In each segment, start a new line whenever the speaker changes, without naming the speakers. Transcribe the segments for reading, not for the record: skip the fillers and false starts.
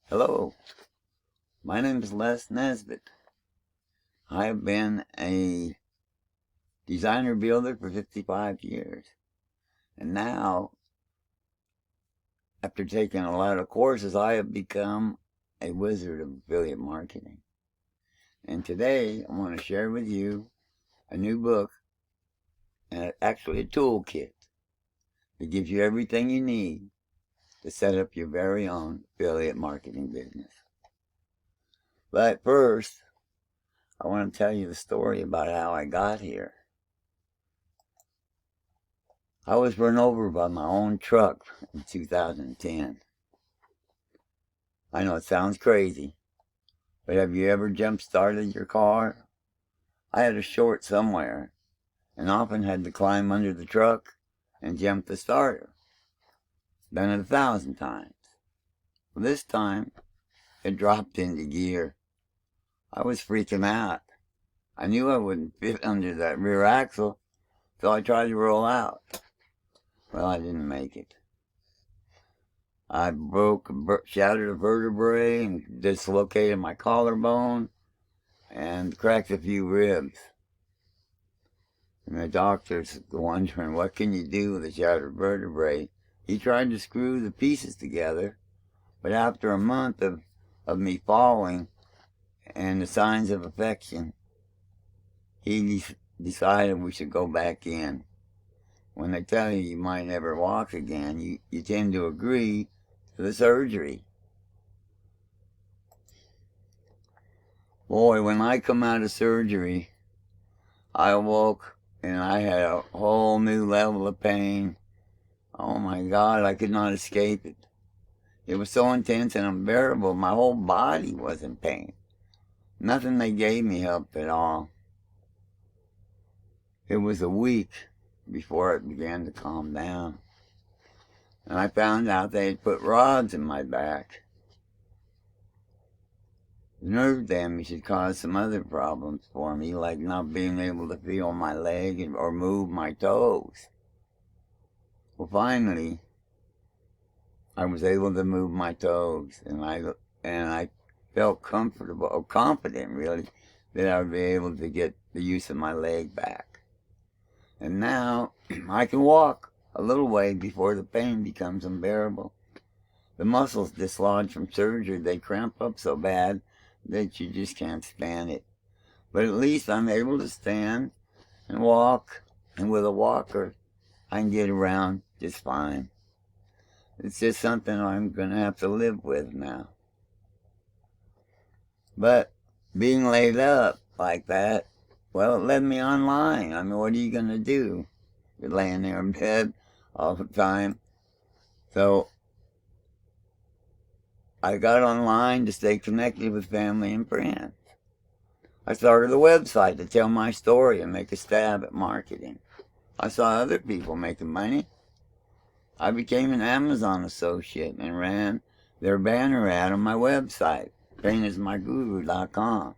Hello, my name is Les Nesbitt. I have been a designer builder for 55 years. And now, after taking a lot of courses, I have become a wizard of affiliate marketing. And today, I want to share with you a new book, and actually a toolkit, that gives you everything you need to set up your very own affiliate marketing business. But first, I want to tell you the story about how I got here. I was run over by my own truck in 2010. I know it sounds crazy, but have you ever jump-started your car? I had a short somewhere, and often had to climb under the truck and jump the starter. Done it 1,000 times. Well, this time, it dropped into gear. I was freaking out. I knew I wouldn't fit under that rear axle, so I tried to roll out. Well, I didn't make it. I shattered a vertebrae and dislocated my collarbone and cracked a few ribs. And the doctor's wondering, what can you do with a shattered vertebrae? He tried to screw the pieces together, but after a month of me falling and the signs of infection, he decided we should go back in. When they tell you you might never walk again, you tend to agree to the surgery. Boy, when I come out of surgery, I awoke and I had a whole new level of pain. Oh my God, I could not escape it. It was so intense and unbearable, my whole body was in pain. Nothing they gave me helped at all. It was a week before it began to calm down. And I found out they had put rods in my back. The nerve damage had caused some other problems for me, like not being able to feel my leg or move my toes. Well, finally, I was able to move my toes, and I felt comfortable, or confident really, that I would be able to get the use of my leg back. And now, I can walk a little way before the pain becomes unbearable. The muscles dislodged from surgery, they cramp up so bad that you just can't stand it. But at least I'm able to stand and walk, and with a walker, I can get around just fine. It's just something I'm going to have to live with now. But being laid up like that, well, it led me online. I mean, what are you going to do? You're laying there in bed all the time. So I got online to stay connected with family and friends. I started a website to tell my story and make a stab at marketing. I saw other people making money. I became an Amazon associate and ran their banner ad on my website, PainIsMyGuru.com.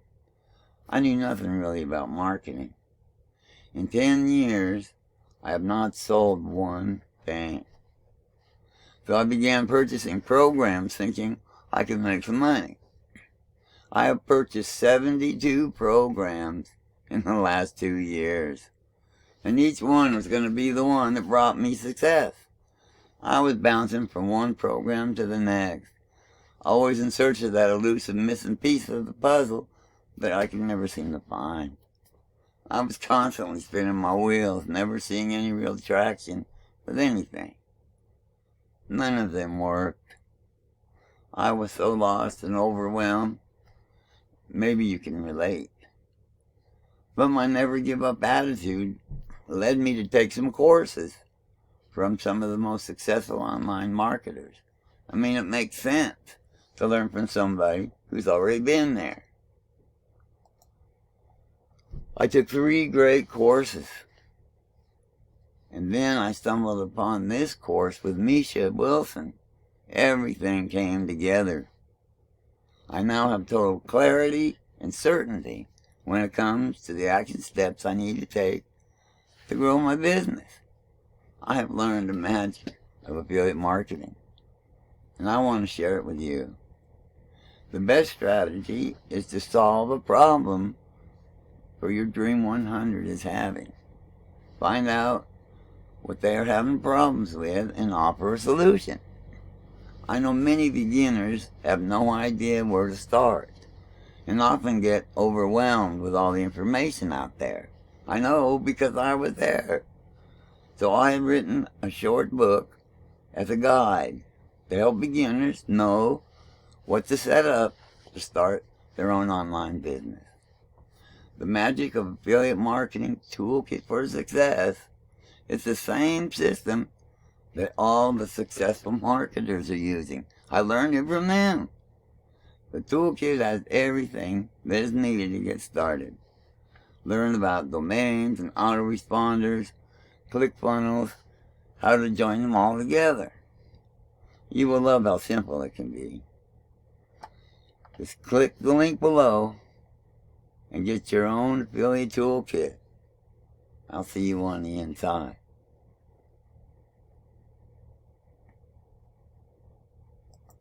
I knew nothing really about marketing. In 10 years, I have not sold one thing. So I began purchasing programs thinking I could make some money. I have purchased 72 programs in the last 2 years. And each one was going to be the one that brought me success. I was bouncing from one program to the next, always in search of that elusive missing piece of the puzzle that I could never seem to find. I was constantly spinning my wheels, never seeing any real traction with anything. None of them worked. I was so lost and overwhelmed. Maybe you can relate. But my never give up attitude led me to take some courses from some of the most successful online marketers. I mean, it makes sense to learn from somebody who's already been there. I took 3 great courses. And then I stumbled upon this course with Misha Wilson. Everything came together. I now have total clarity and certainty when it comes to the action steps I need to take to grow my business. I have learned the magic of affiliate marketing, and I want to share it with you. The best strategy is to solve a problem for your Dream 100 is having. Find out what they are having problems with and offer a solution. I know many beginners have no idea where to start and often get overwhelmed with all the information out there. I know because I was there. So I have written a short book as a guide to help beginners know what to set up to start their own online business. The magic of affiliate marketing toolkit for success is the same system that all the successful marketers are using. I learned it from them. The toolkit has everything that is needed to get started. Learn about domains and autoresponders, ClickFunnels, how to join them all together. You will love how simple it can be. Just click the link below and get your own affiliate toolkit. I'll see you on the inside.